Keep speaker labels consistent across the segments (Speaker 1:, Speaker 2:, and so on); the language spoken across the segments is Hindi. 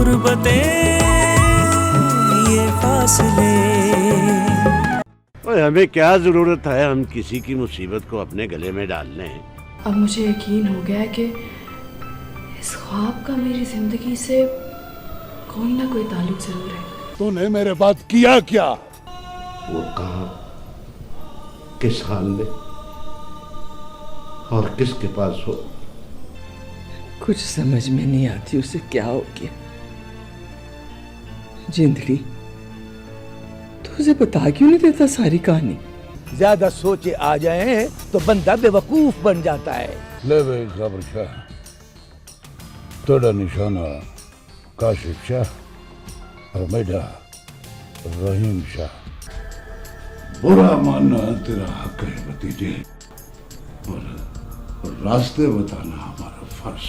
Speaker 1: गुर्बतें ये फासले।
Speaker 2: और हमें क्या जरूरत है हम किसी की मुसीबत को अपने गले में डाल लें।
Speaker 3: अब मुझे यकीन हो गया है कि इस ख्वाब का मेरी जिंदगी से कोई ना कोई ताल्लुक जरूर है।
Speaker 4: तूने मेरे बात किया क्या?
Speaker 2: वो कहाँ, किस हाल में और किसके पास हो?
Speaker 5: कुछ समझ में नहीं आती उसे क्या हो गया। जिंदड़ी तू उसे बता क्यों नहीं देता सारी कहानी?
Speaker 6: ज्यादा सोचे आ जाए तो बंदा बेवकूफ बन जाता है।
Speaker 4: ले भाई खबर शाह, तेरा निशाना काशिफ शाह और मेरा रहीम शाह। बुरा मानना तेरा हक है भतीजे, और रास्ते बताना हमारा फर्ज।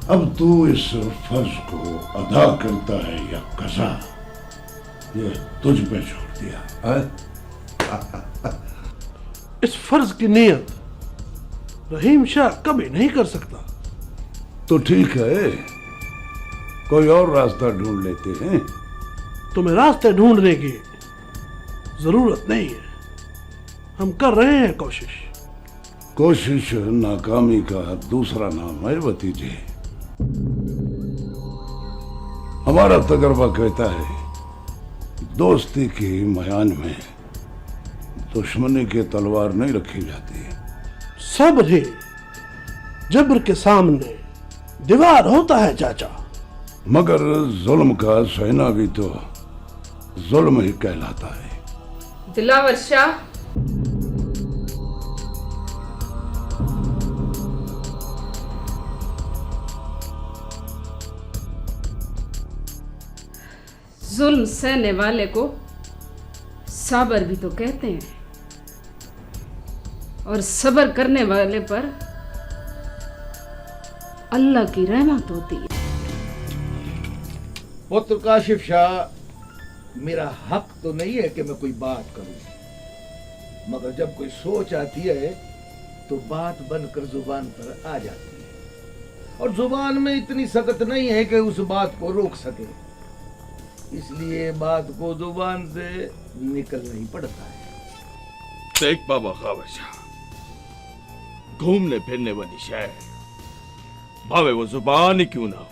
Speaker 4: अब तू इस फर्ज को अदा करता है या कज़ा, ये तुझ पे छोड़ दिया है।
Speaker 7: इस फर्ज की नियत रहीम शाह कभी नहीं कर सकता।
Speaker 4: तो ठीक है, कोई और रास्ता ढूंढ लेते हैं।
Speaker 7: तुम्हें रास्ते ढूंढने की जरूरत नहीं है, हम कर रहे हैं कोशिश।
Speaker 4: कोशिश नाकामी का दूसरा नाम है भतीजे। हमारा तजर्बा कहता है दोस्ती की मयान में दुश्मनी की तलवार नहीं रखी जाती।
Speaker 7: सब्र ही जब्र के सामने दीवार होता है चाचा।
Speaker 4: मगर जुल्म का सहना भी तो जुल्म ही कहलाता है।
Speaker 3: दिलावर शाह, जुल्म सहने वाले को साबर भी तो कहते हैं, और सब्र करने वाले पर अल्लाह की रहमत होती है।
Speaker 6: पुत्र काशिफ शाह, मेरा हक तो नहीं है कि मैं कोई बात करूं, मगर जब कोई सोच आती है तो बात बनकर जुबान पर आ जाती है, और जुबान में इतनी सख्त नहीं है कि उस बात को रोक सके, इसलिए बात को जुबान से निकलना ही पड़ता है।
Speaker 8: देख बाबा खबर शाह, घूमने फिरने वाली शय भावे वो जुबान ही क्यों ना हो,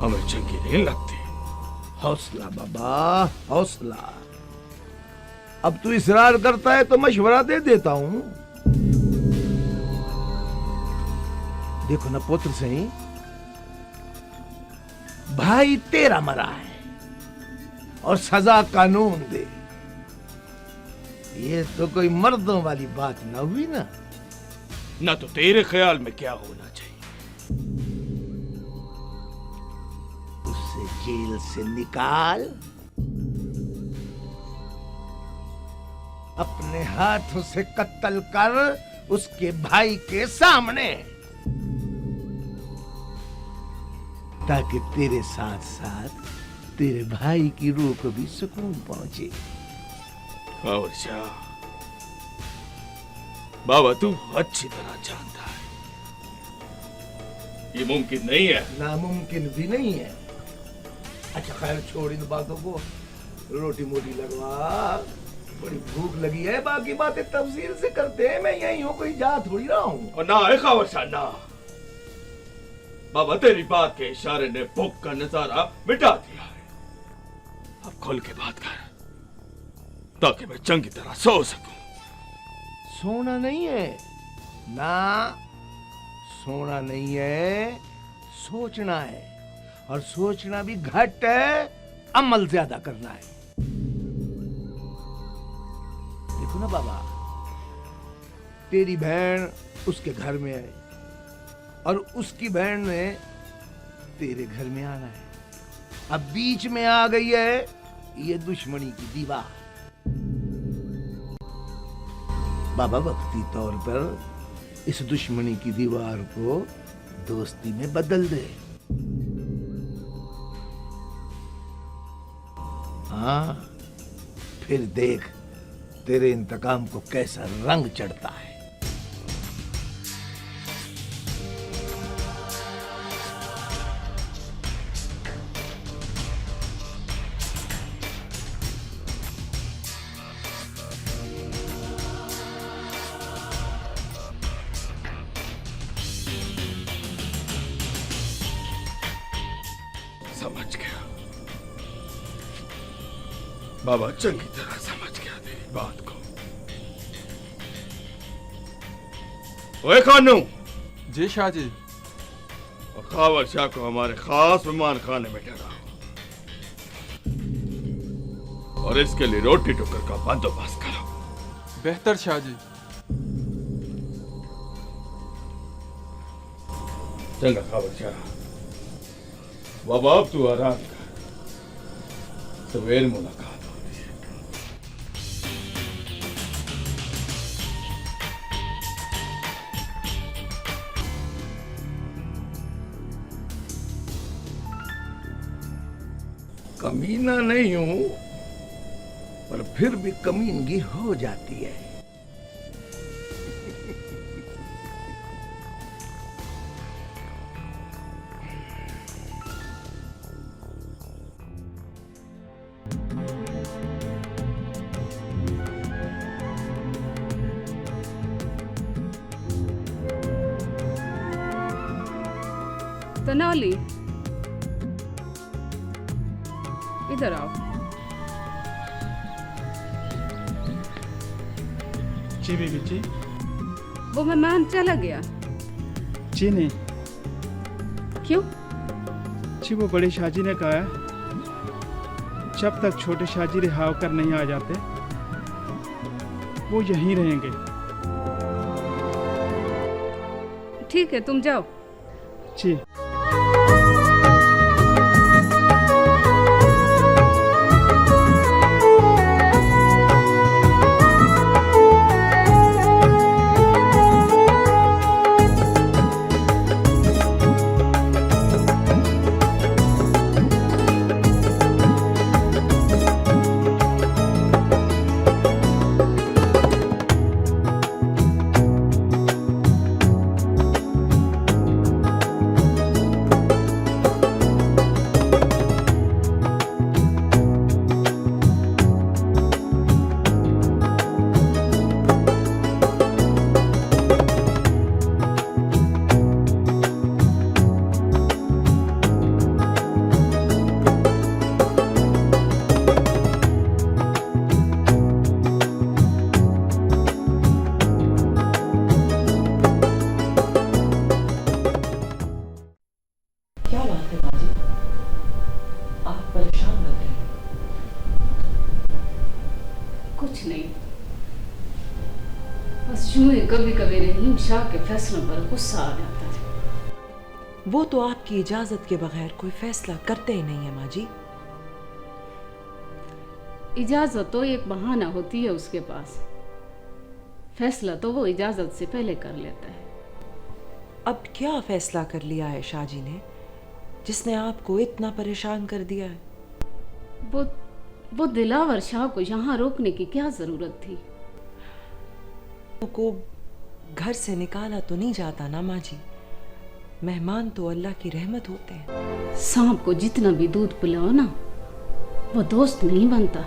Speaker 8: हमें चंगी नहीं लगती।
Speaker 6: हौसला बाबा, हौसला। अब तू इसरार करता है तो मशवरा दे देता हूं। देखो ना पुत्र सही, भाई तेरा मरा है और सजा कानून दे, ये तो कोई मर्दों वाली बात ना हुई ना।
Speaker 8: ना तो तेरे ख्याल में क्या होना चाहिए?
Speaker 6: उसे जेल से निकाल, अपने हाथों से कत्ल कर उसके भाई के सामने, ताकि तेरे साथ साथ तेरे भाई की रूह को भी सुकून पहुंचे।
Speaker 8: खबर शाह, बाबा तू अच्छी तरह जानता है ये मुमकिन नहीं है।
Speaker 6: नामुमकिन भी नहीं है। अच्छा खैर छोड़ इन बातों को, रोटी मोटी लगवा, बड़ी भूख लगी है। बाकी बातें तफसील से करते हैं, मैं यही हूँ, कोई जा थोड़ी रहा हूँ।
Speaker 8: और ना है खबर शाह ना, बाबा तेरी बात के इशारे ने भूख का नजारा मिटा दिया है। अब खुल के बात कर ताकि मैं चंगी तरह सो सकूं।
Speaker 6: सोना नहीं है ना, सोना नहीं है, सोचना है, और सोचना भी घट है, अमल ज्यादा करना है। देखो ना बाबा, तेरी बहन उसके घर में है और उसकी बहन ने तेरे घर में आना है। अब बीच में आ गई है ये दुश्मनी की दीवार। बाबा वक्ती तौर पर इस दुश्मनी की दीवार को दोस्ती में बदल दे। हाँ, फिर देख तेरे इंतकाम को कैसा रंग चढ़ता है।
Speaker 8: समझ गया, बाबा चंगी तरह समझ गया तेरी बात को। ओए खानू,
Speaker 9: जी शाह जी।
Speaker 8: और खावर शाह को हमारे खास मेहमान खाने में ठहराओ और इसके लिए रोटी टुकर का बंदोबस्त करो।
Speaker 9: बेहतर शाह जी।
Speaker 8: चंगा खावर शाह, बाबा अब तू आराम कर, सवेर मुलाकात होती है।
Speaker 6: कमीना नहीं हूं, पर फिर भी कमीनगी हो जाती है।
Speaker 10: तनाली, इधर आओ।
Speaker 11: जी बीबी जी।
Speaker 10: वो मेहमान चला गया?
Speaker 11: जी नहीं।
Speaker 10: क्यों?
Speaker 11: जी वो बड़े शाहजी ने कहा है जब तक छोटे शाहजी रिहा होकर नहीं आ जाते वो यहीं रहेंगे।
Speaker 10: ठीक है, तुम जाओ।
Speaker 11: जी।
Speaker 10: कभी कभी रहीम शाह के फैसलों पर गुस्सा आ जाता है।
Speaker 12: वो तो आपकी इजाजत के बगैर कोई फैसला करते ही नहीं है माँ जी।
Speaker 10: इजाजत तो एक बहाना होती है उसके पास, फैसला तो वो इजाजत से पहले कर लेता है।
Speaker 12: अब क्या फैसला कर लिया है शाह जी ने जिसने आपको इतना परेशान कर दिया है?
Speaker 10: वो दिलावर शाह को यहाँ रोकने की क्या जरूरत थी?
Speaker 12: को घर से निकाला तो नहीं जाता ना माँ जी, मेहमान तो अल्लाह की रहमत होते हैं।
Speaker 10: सांप को जितना भी दूध पिलाओ ना, वो दोस्त नहीं बनता।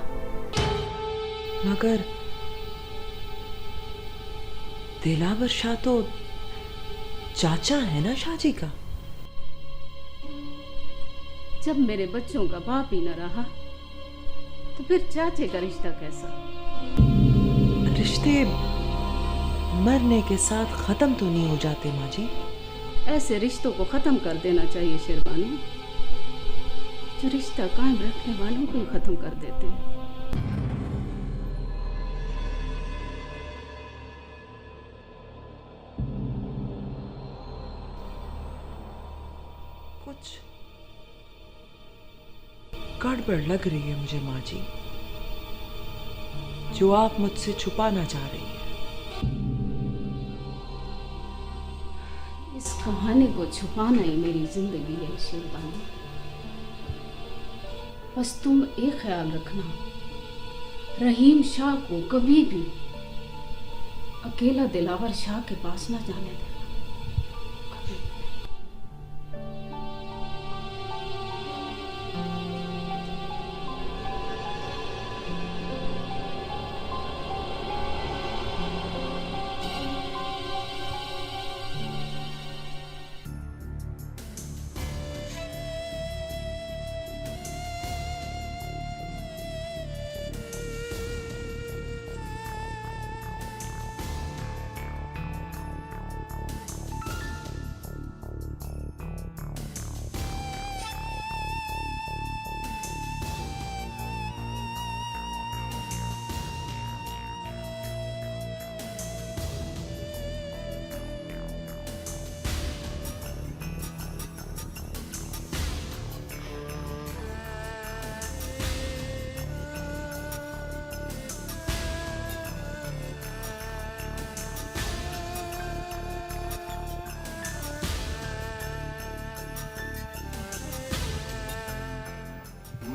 Speaker 12: मगर दिलावर शाह तो चाचा है ना शाह जी का।
Speaker 10: जब मेरे बच्चों का बाप ही न रहा तो फिर चाचे का रिश्ता कैसा?
Speaker 12: रिश्ते मरने के साथ खत्म तो नहीं हो जाते माँ जी?
Speaker 10: ऐसे रिश्तों को खत्म कर देना चाहिए शेरबानो, जो रिश्ता कायम रखने वालों को ही खत्म कर देते हैं।
Speaker 12: कुछ गड़बड़ लग रही है मुझे माँ जी, जो आप मुझसे छुपाना चाह रही है।
Speaker 10: इस कहानी को छुपाना ही मेरी जिंदगी है शेरबानो। बस तुम एक ख्याल रखना, रहीम शाह को कभी भी अकेला दिलावर शाह के पास ना जाने देना।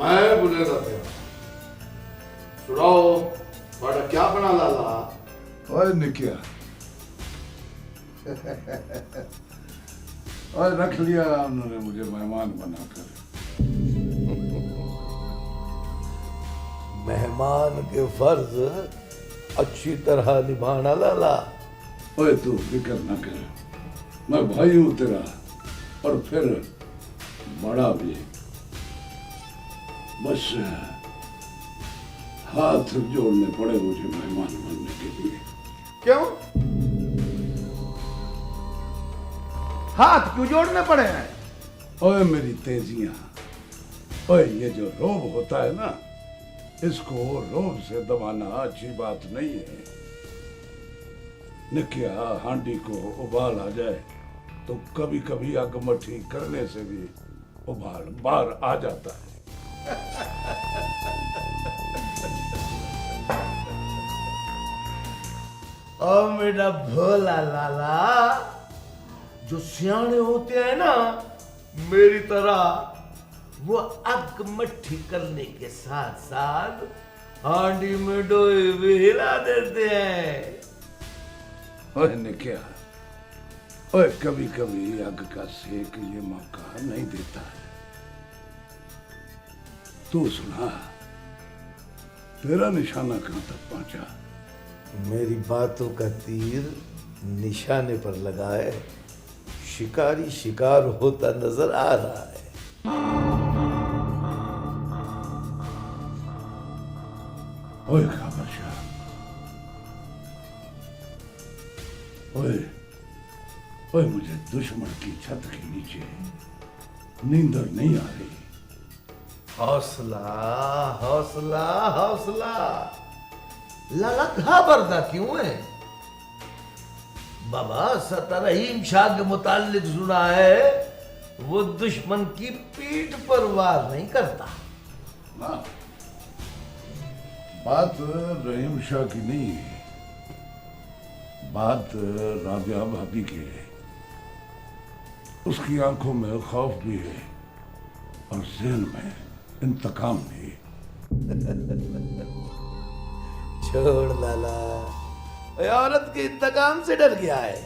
Speaker 4: मैं बोलेगा फिर सुनाओ बड़ा क्या बना लाला। ओए निकिया और रख लिया उन्होंने मुझे मेहमान बनाकर।
Speaker 6: मेहमान के फर्ज अच्छी तरह निभाना लाला।
Speaker 4: ओए तू फिक्र न कर, मैं भाई हूं तेरा और फिर बड़ा भी। बस हाथ जोड़ने पड़े मुझे मेहमान बनने के लिए।
Speaker 6: क्यों हाथ क्यों जोड़ने पड़े हैं?
Speaker 4: ओए मेरी तेजियां, ओए ये जो रोब होता है ना, इसको रोब से दबाना अच्छी बात नहीं है। निकिया हांडी को उबाल आ जाए तो कभी कभी अगमठी करने से भी उबाल बाहर आ जाता है।
Speaker 6: और मेरा भोला लाला, जो सियाने होते हैं ना मेरी तरह, वो अग मट्ठी करने के साथ साथ हांडी में डोई भी हिला देते हैं।
Speaker 4: ओए निकिया, ओए कभी कभी अग का सेक ये मौका नहीं देता है। तू सुना, तेरा निशाना कहां तक पहुंचा?
Speaker 6: मेरी बातों का तीर निशाने पर लगा है। शिकारी शिकार होता नजर आ रहा है।
Speaker 4: ओए खबर शाह, ओए ओए मुझे दुश्मन की छत के नीचे नींदर नहीं आ रही।
Speaker 6: हौसला हौसला हौसला, लाला घबरदा क्यों है? बाबा सतर रहीम शाह के मुतालिक सुना है, वो दुश्मन की पीठ पर वार नहीं करता।
Speaker 4: ना, बात रहीम शाह की नहीं है, बात राबिया भाभी की है। उसकी आंखों में खौफ भी है और ज़हन में इंतकाम भी।
Speaker 6: छोड़ लाला, औरत के इंतकाम से डर गया है।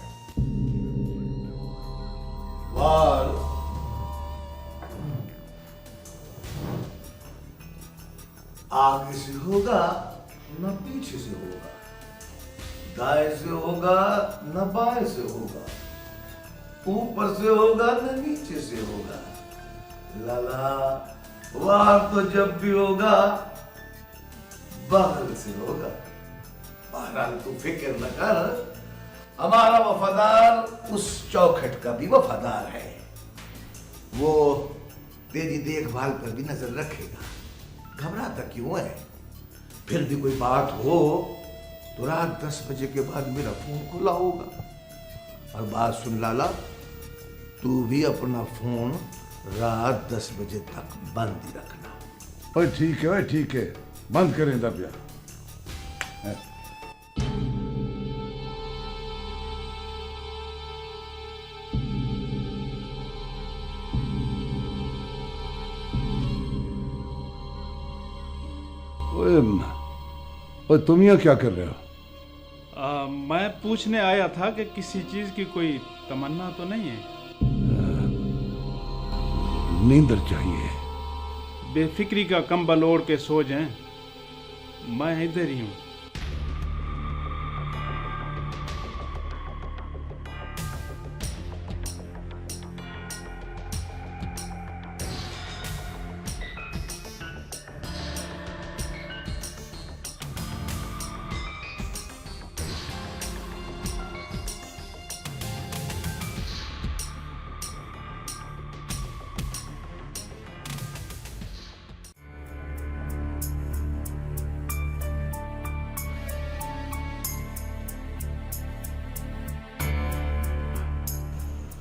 Speaker 6: वार आगे से होगा न पीछे से होगा, दाएं से होगा न बाएं से होगा, ऊपर से होगा न नीचे से होगा। लाला वार तो जब भी होगा बगल से होगा। बहरहाल तू फिक्र न कर, हमारा वफादार उस चौखट का भी वफादार है। वो तेरी देखभाल पर भी नजर रखेगा। घबराता क्यों है? फिर भी कोई बात हो तो रात 10 बजे के बाद मेरा फोन खुला होगा। और बात सुन लाला, तू भी अपना फोन रात 10 बजे तक बंद ही रखना।
Speaker 4: ओए ठीक है, ओए ठीक है, बंद करें दबिया। ओए तुम यहाँ क्या कर रहे हो?
Speaker 11: मैं पूछने आया था कि किसी चीज की कोई तमन्ना तो नहीं है?
Speaker 4: नींदर चाहिए।
Speaker 11: बेफिक्री का कंबल ओढ़ के सो जाएं, मैं इधर ही हूँ।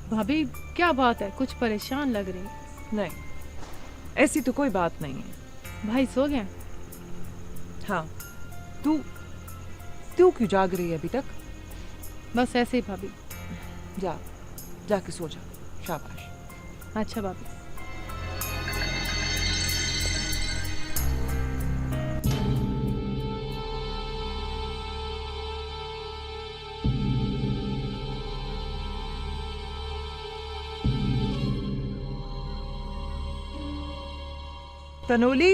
Speaker 13: भाभी क्या बात है, कुछ परेशान लग रही?
Speaker 12: नहीं, ऐसी तो कोई बात नहीं है।
Speaker 13: भाई सो गए?
Speaker 12: हाँ, तू क्यों जाग रही है अभी तक?
Speaker 13: बस ऐसे ही भाभी।
Speaker 12: जाके सो जा। शाबाश।
Speaker 13: अच्छा भाभी।
Speaker 12: तनोली,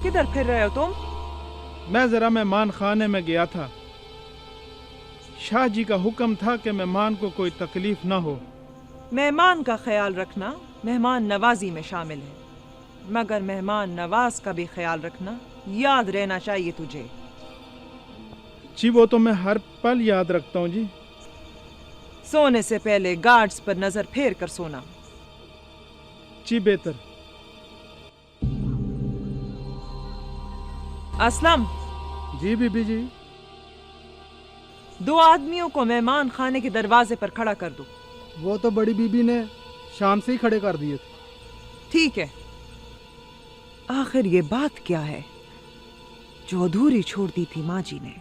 Speaker 12: किधर फिर रहे हो तुम?
Speaker 11: मैं जरा मेहमान खाने में गया था। शाह जी का हुक्म था कि मेहमान को कोई तकलीफ ना हो।
Speaker 12: मेहमान का ख्याल रखना मेहमान नवाजी में शामिल है, मगर मेहमान नवाज का भी ख्याल रखना याद रहना चाहिए तुझे।
Speaker 11: जी वो तो मैं हर पल याद रखता हूँ जी।
Speaker 12: सोने से पहले गार्ड्स पर नजर फेर कर सोना।
Speaker 11: जी बेहतर।
Speaker 12: असलम।
Speaker 11: जी बीबी जी।
Speaker 12: 2 आदमियों को मेहमान खाने के दरवाजे पर खड़ा कर दो।
Speaker 14: वो तो बड़ी बीबी ने शाम से ही खड़े कर दिए थे।
Speaker 12: ठीक है। आखिर ये बात क्या है जो अधूरी छोड़ दी थी माँ जी ने?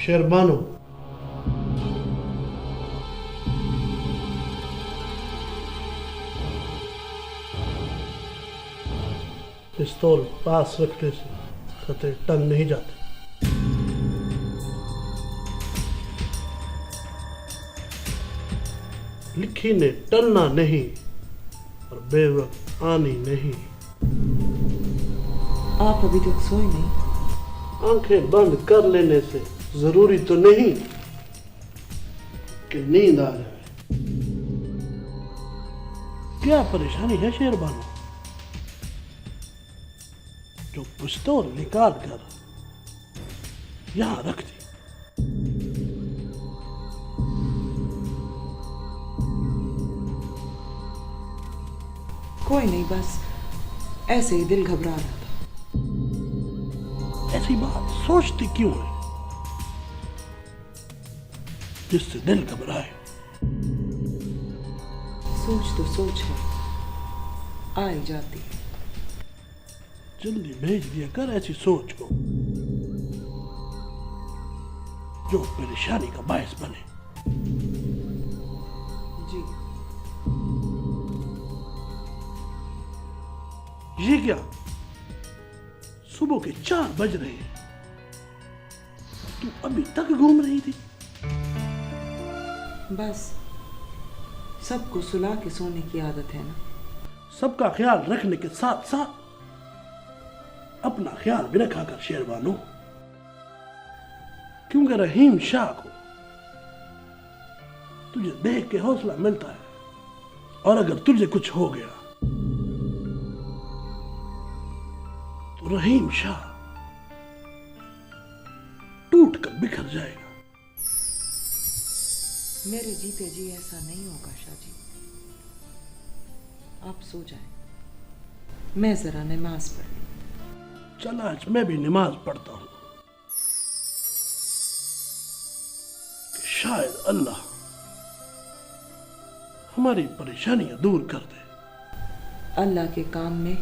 Speaker 7: शेरबानो, पिस्तौल पास रखने से खतरे टंग नहीं जाते। लिखी ने टलना नहीं और बेवक्त आनी नहीं।
Speaker 12: आप अभी तक सोए नहीं?
Speaker 7: आंखें बंद कर लेने से जरूरी तो नहीं कि नींद आ जाए। क्या परेशानी है शेरबानो जो पिस्तौल निकाल कर यहां रख दी?
Speaker 12: कोई नहीं, बस ऐसे ही दिल घबरा रहा था।
Speaker 7: ऐसी बात सोचती क्यों है? जिससे दिल घबराए।
Speaker 5: सोच तो सोच है, आई जाती।
Speaker 7: जल्दी भेज दिया कर ऐसी सोच को जो परेशानी का बायस बने।
Speaker 5: जी।
Speaker 7: ये क्या, सुबह के 4 बज रहे हैं, तू अभी तक घूम रही थी?
Speaker 5: बस सबको सुला के सोने की आदत है ना।
Speaker 7: सबका ख्याल रखने के साथ साथ अपना ख्याल भी रखा कर शेरबानो, क्योंकि रहीम शाह को तुझे देख के हौसला मिलता है, और अगर तुझे कुछ हो गया तो रहीम शाह टूट कर बिखर जाएगा।
Speaker 5: मेरे जीते जी ऐसा नहीं होगा शाह जी, आप सो जाएं, मैं जरा नमाज पढ़ लूं।
Speaker 7: चल आज मैं भी नमाज पढ़ता हूं कि शायद अल्लाह हमारी परेशानियां दूर कर दे।
Speaker 5: अल्लाह के काम में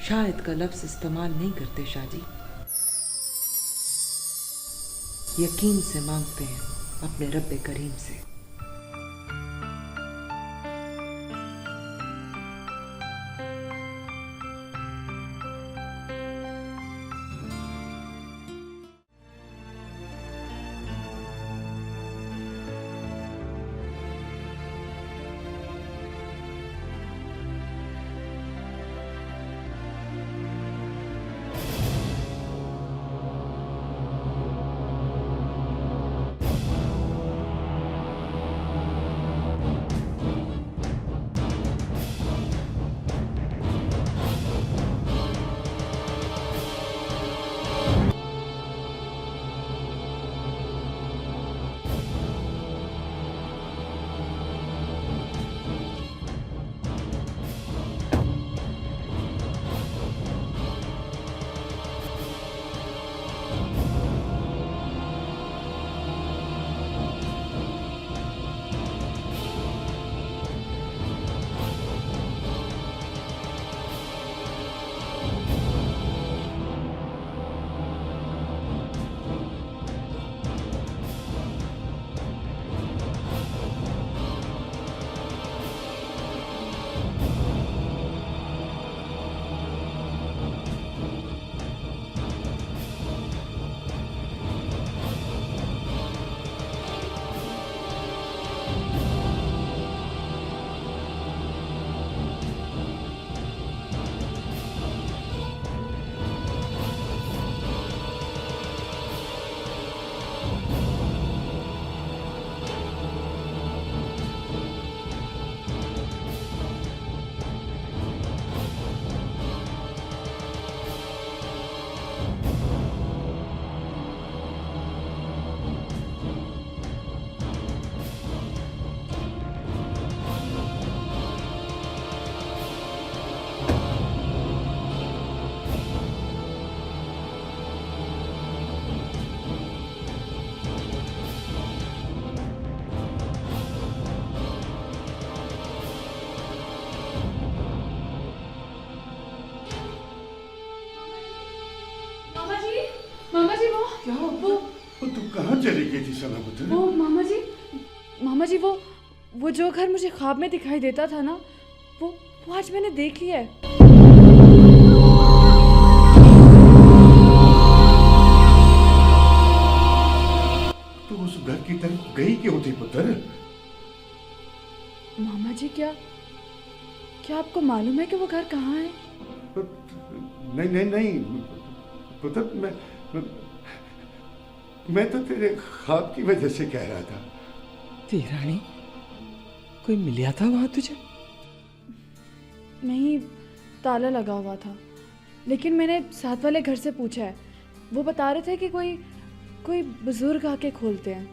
Speaker 5: शायद का लफ्ज इस्तेमाल नहीं करते शाह जी, यकीन से मांगते हैं अपने रब्बे करीम से।
Speaker 4: कहाँ चली गई थी सलामत?
Speaker 3: वो मामा जी वो जो घर मुझे ख्वाब में दिखाई देता था ना, वो आज मैंने देख लिया है।
Speaker 4: तो उस घर की तरफ गई क्यों थी पुत्र?
Speaker 3: मामा जी क्या आपको मालूम है कि वो घर कहाँ है?
Speaker 4: नहीं पुत्र, मैं तो तेरे ख्वाब की वजह से कह रहा था।
Speaker 5: रानी, कोई मिला था वहां तुझे?
Speaker 3: नहीं, ताला लगा हुआ था, लेकिन मैंने साथ वाले घर से पूछा है, वो बता रहे थे कि कोई बुजुर्ग आके खोलते हैं।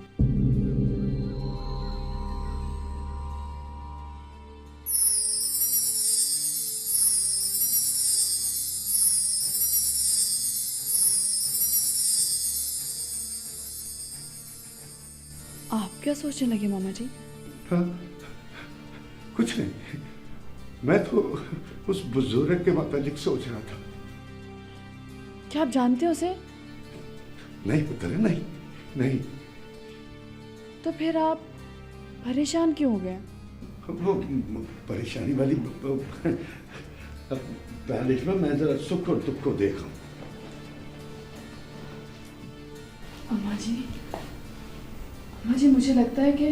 Speaker 3: आप क्या सोचने लगे मामा जी?
Speaker 4: हाँ, कुछ नहीं, मैं तो उस बुजुर्ग के मुतालिक सोच रहा था।
Speaker 3: क्या आप जानते हो उसे?
Speaker 4: नहीं पुत्र, नहीं नहीं।
Speaker 3: तो फिर आप परेशान क्यों हो गए?
Speaker 4: वो परेशानी वाली पहले मैं जरा सुख और दुख को देखा।
Speaker 3: अम्मा जी मुझे लगता है कि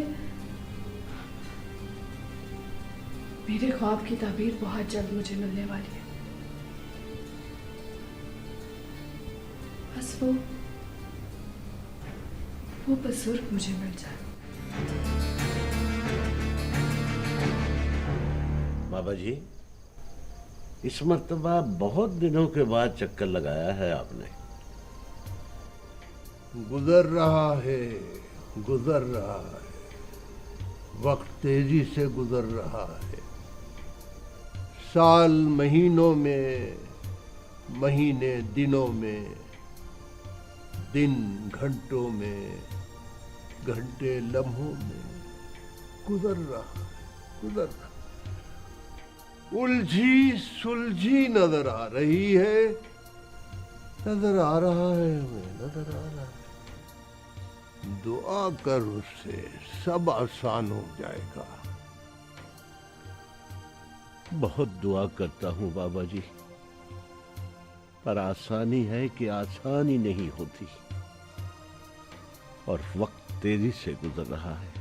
Speaker 3: मेरे ख्वाब की ताबीर बहुत जल्द मुझे मिलने वाली है। बस वो बुजुर्ग मुझे मिल जाए।
Speaker 2: बाबा जी, इस मर्तबा बहुत दिनों के बाद चक्कर लगाया है आपने।
Speaker 4: गुजर रहा है, गुजर रहा है, वक्त तेजी से गुजर रहा है। साल महीनों में, महीने दिनों में, दिन घंटों में, घंटे लम्हों में गुजर रहा है, गुजर रहा है। उलझी सुलझी नजर आ रही है, नजर आ रहा है, हमें नजर आ रहा है। दुआ कर उससे, सब आसान हो जाएगा।
Speaker 2: बहुत दुआ करता हूँ बाबा जी, पर आसानी है कि आसानी नहीं होती, और वक्त तेजी से गुजर रहा है।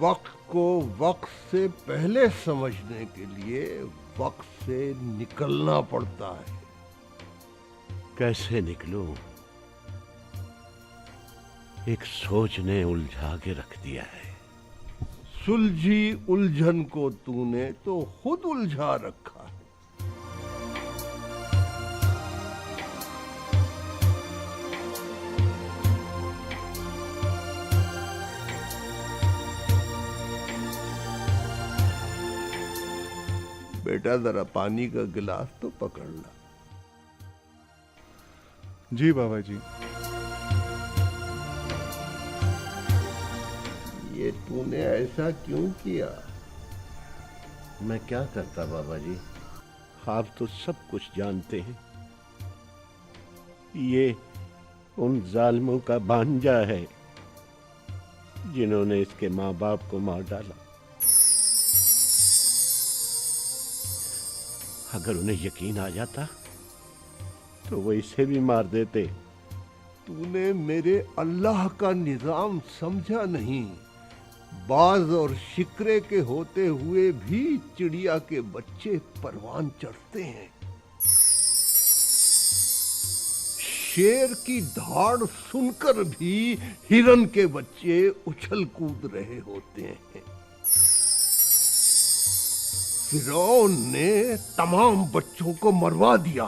Speaker 4: वक्त को वक्त से पहले समझने के लिए वक्त से निकलना पड़ता है।
Speaker 2: कैसे निकलूं? एक सोच ने उलझा के रख दिया है।
Speaker 4: सुलझी उलझन को तूने तो खुद उलझा रखा है। बेटा जरा पानी का गिलास तो पकड़ ला।
Speaker 14: जी बाबा जी।
Speaker 4: ये तूने ऐसा क्यों किया?
Speaker 2: मैं क्या करता बाबा जी, आप तो सब कुछ जानते हैं। ये उन जालिमों का भांजा है जिन्होंने इसके माँ बाप को मार डाला। अगर उन्हें यकीन आ जाता तो वो इसे भी मार देते।
Speaker 4: तूने मेरे अल्लाह का निजाम समझा नहीं। बाज और शिकरे के होते हुए भी चिड़िया के बच्चे परवान चढ़ते हैं। शेर की धाड़ सुनकर भी हिरन के बच्चे उछल कूद रहे होते हैं। फिरौन ने तमाम बच्चों को मरवा दिया,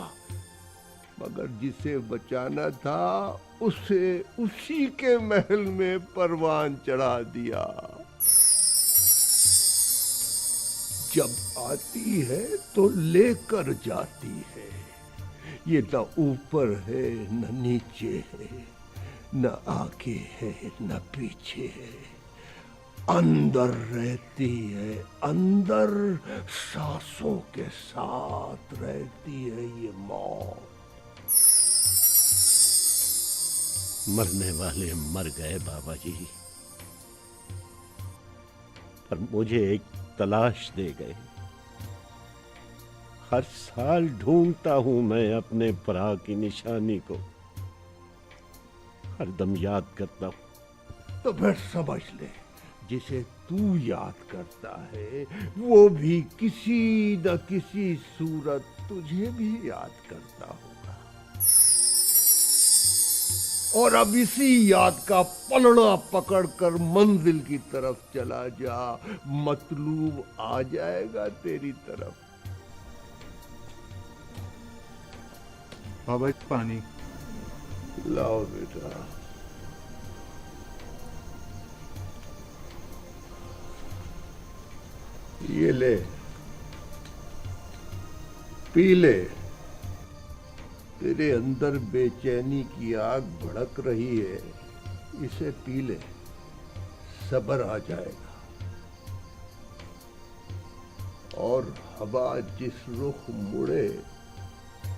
Speaker 4: मगर जिसे बचाना था उसे उसी के महल में परवान चढ़ा दिया। जब आती है तो लेकर जाती है। ये न ऊपर है न नीचे है, न आगे है न पीछे है, अंदर रहती है, अंदर सांसों के साथ रहती है ये मौत।
Speaker 2: मरने वाले मर गए बाबा जी, पर मुझे एक तलाश दे गए। हर साल ढूंढता हूं मैं अपने भरा की निशानी को, हरदम याद करता हूं।
Speaker 4: तो फिर समझ ले, जिसे तू याद करता है वो भी किसी न किसी सूरत तुझे भी याद करता होगा। और अब इसी याद का पलड़ा पकड़कर मंजिल की तरफ चला जा, मतलूब आ जाएगा तेरी तरफ।
Speaker 14: बाबा पानी
Speaker 4: लाओ बेटा। ये ले, पी ले। तेरे अंदर बेचैनी की आग भड़क रही है, इसे पी ले। सब्र आ जाएगा और हवा जिस रुख मुड़े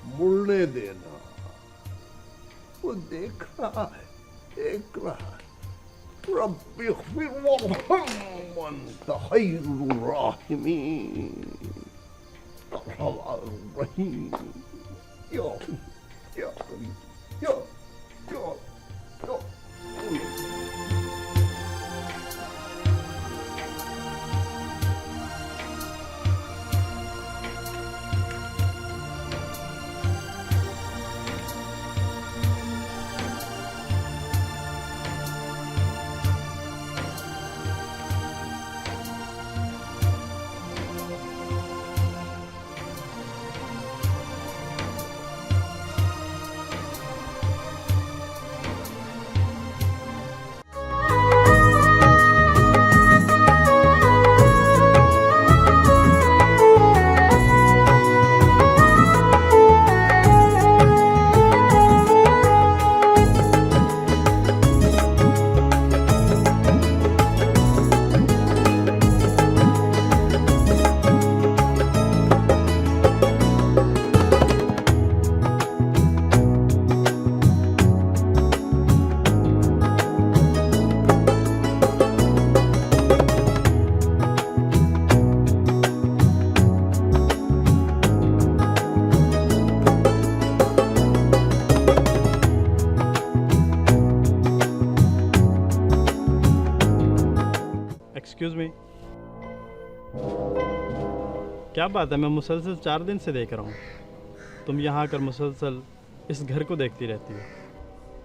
Speaker 4: मुड़ने देना। वो देख रहा है, देख रहा है। रब्बी इग़फिर वरहम वअन्त खैरुर राहिमीन। अर्हमुर रहीम। या या या या या।
Speaker 11: एक्सक्यूज मी, क्या बात है? मैं मुसलसल 4 दिन से देख रहा हूँ। तुम यहाँ आकर मुसलसल इस घर को देखती रहती हो।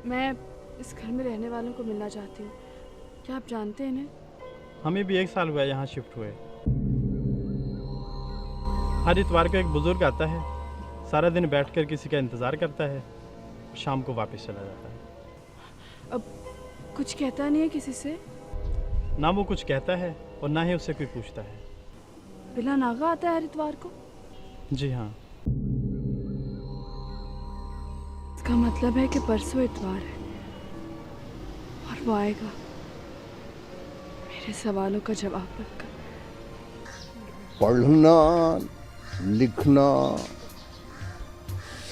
Speaker 3: मैं इस घर में रहने वालों को मिलना चाहती हूँ। क्या आप जानते हैं इन्हें?
Speaker 11: हमें भी 1 साल हुआ है यहाँ शिफ्ट हुए। हर इतवार को एक बुजुर्ग आता है, सारा दिन बैठकर किसी का इंतज़ार करता है, शाम को वापस चला जाता है।
Speaker 3: अब कुछ कहता नहीं है किसी से?
Speaker 11: ना वो कुछ कहता है और ना ही उससे कोई पूछता है।
Speaker 3: बिला नागा आता है हर इतवार को?
Speaker 11: जी हाँ।
Speaker 3: इसका मतलब है कि परसों इतवार है और वो आएगा मेरे सवालों का जवाब रखकर।
Speaker 4: पढ़ना, लिखना,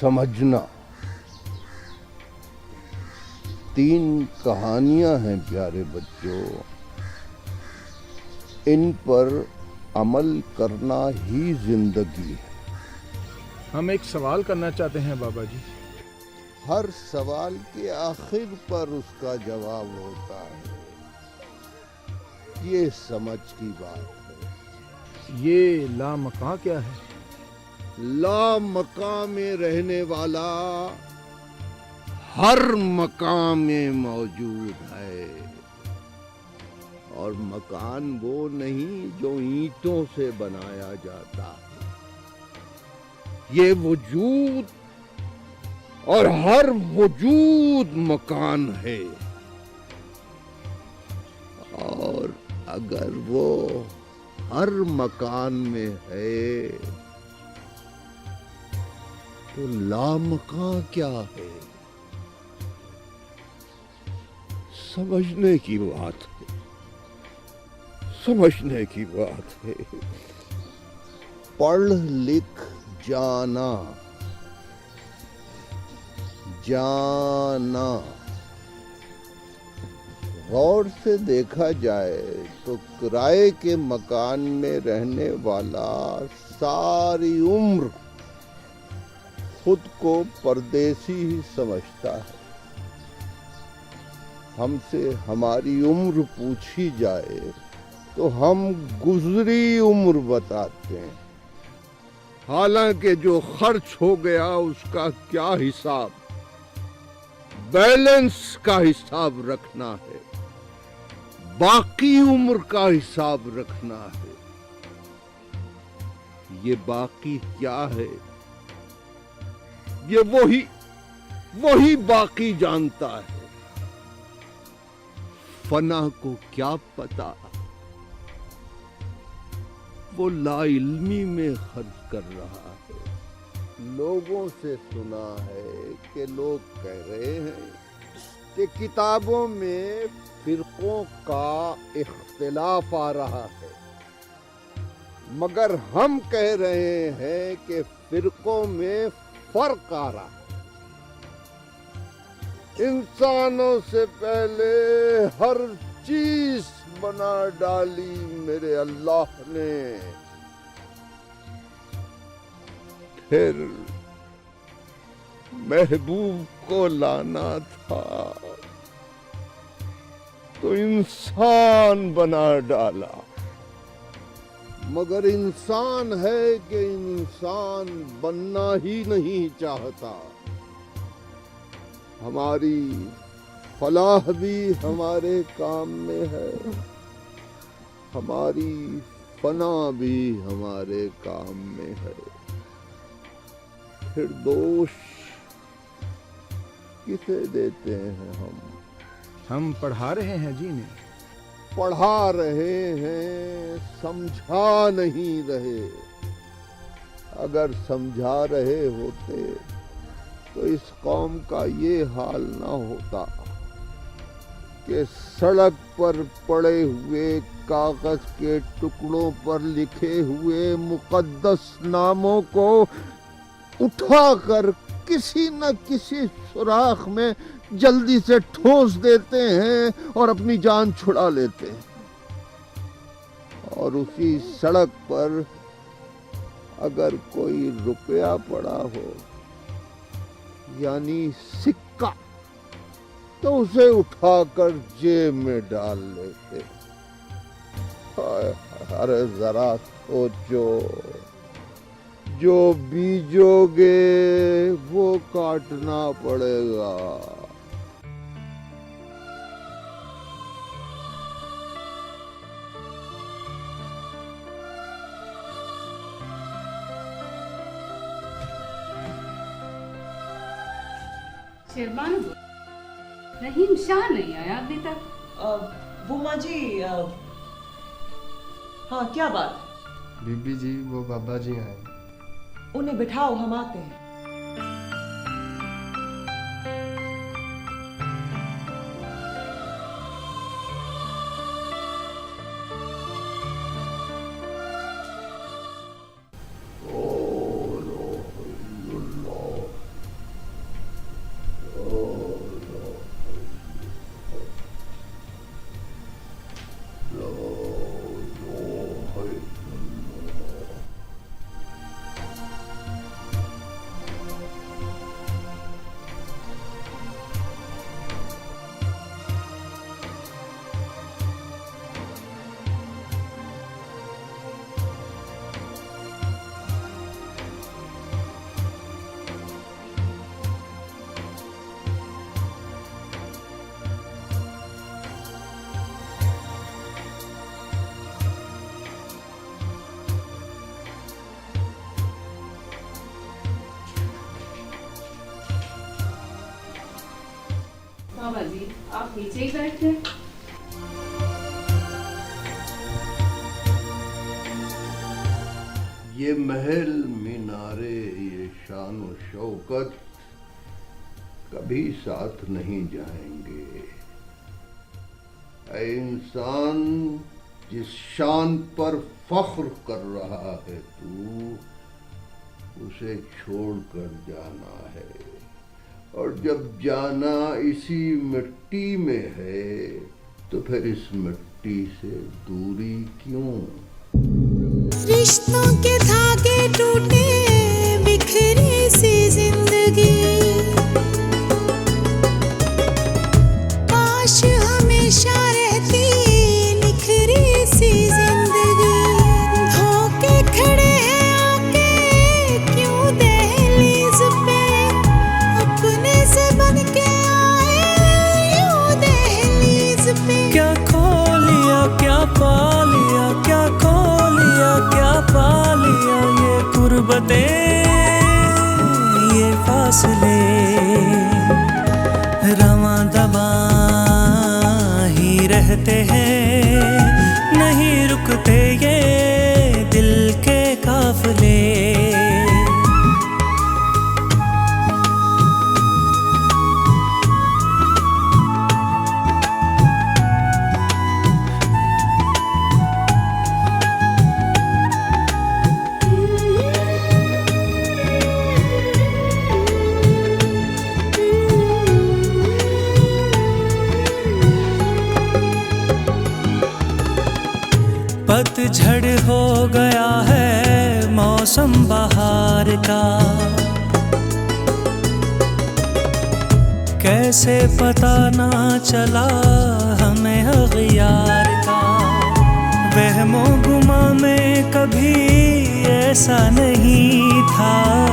Speaker 4: समझना 3 कहानियां हैं प्यारे बच्चों। इन पर अमल करना ही जिंदगी है।
Speaker 11: हम एक सवाल करना चाहते हैं बाबा जी।
Speaker 4: हर सवाल के आखिर पर उसका जवाब होता है। ये समझ की बात है।
Speaker 11: ये लामकां क्या है?
Speaker 4: लामकां में रहने वाला हर मकान में मौजूद है। और मकान वो नहीं जो ईंटों से बनाया जाता है। ये वजूद और हर वजूद मकान है। और अगर वो हर मकान में है तो लामकां क्या है? समझने की बात है, समझने की बात है। पढ़ लिख जाना, जाना। गौर से देखा जाए तो किराए के मकान में रहने वाला सारी उम्र खुद को परदेसी ही समझता है। हमसे हमारी उम्र पूछी जाए तो हम गुजरी उम्र बताते हैं। हालांकि जो खर्च हो गया उसका क्या हिसाब, बैलेंस का हिसाब रखना है, बाकी उम्र का हिसाब रखना है। ये बाकी क्या है? ये वही बाकी जानता है। फना को क्या पता, वो लाइल्मी में खर्च कर रहा है। लोगों से सुना है कि लोग कह रहे हैं कि किताबों में फिरकों का इख्तिलाफ आ रहा है, मगर हम कह रहे हैं कि फिरकों में फर्क आ रहा है। इंसानों से पहले हर चीज बना डाली मेरे अल्लाह ने, फिर महबूब को लाना था तो इंसान बना डाला, मगर इंसान है कि इंसान बनना ही नहीं चाहता। हमारी फलाह भी हमारे काम में है, हमारी फना भी हमारे काम में है। फिर दोष किसे देते हैं हम
Speaker 14: पढ़ा रहे हैं जी इन्हें।
Speaker 4: पढ़ा रहे हैं, समझा नहीं रहे। अगर समझा रहे होते तो इस कौम का ये हाल ना होता कि सड़क पर पड़े हुए कागज के टुकड़ों पर लिखे हुए मुकद्दस नामों को उठाकर किसी न किसी सुराख में जल्दी से ठोस देते हैं और अपनी जान छुड़ा लेते हैं। और उसी सड़क पर अगर कोई रुपया पड़ा हो यानी सिक्का, तो उसे उठाकर जेब में डाल लेते। अरे जरा सोचो, जो बीजोगे वो काटना पड़ेगा।
Speaker 10: शेरबानो, रहीम शाह नहीं आया अभी तक।
Speaker 12: बुमा जी, हाँ क्या बात?
Speaker 14: बीबी जी वो बाबा जी आए।
Speaker 12: उन्हें बिठाओ, हम आते हैं।
Speaker 10: बाबा जी, आप नीचे ही बैठे।
Speaker 4: ये महल मीनारे, ये शान और शौकत कभी साथ नहीं जाएंगे। ऐ इंसान, जिस शान पर फख्र कर रहा है तू, उसे छोड़कर जाना है। और जब जाना इसी मिट्टी में है तो फिर इस मिट्टी से दूरी क्यों?
Speaker 1: रिश्तों के धागे टूटे, बिखरी सी जिंदगी, काश हमेशा रहती निखरी सी जिंदगी। धोखे खड़े हैं आके क्यों दहलीज पे, अपने से बन के आए यूं दहलीज पे। क्या खो लिया, क्या पा लिया, क्या खो लिया, क्या पा लिया, ये गुर्बतें, ये फासले, रवां दवा ही रहते हैं, नहीं रुकते ये दिल के काफले। पतझड़ हो गया है मौसम बहार का, कैसे पता ना चला हमें अगियार का। वहमो गुमा में कभी ऐसा नहीं था।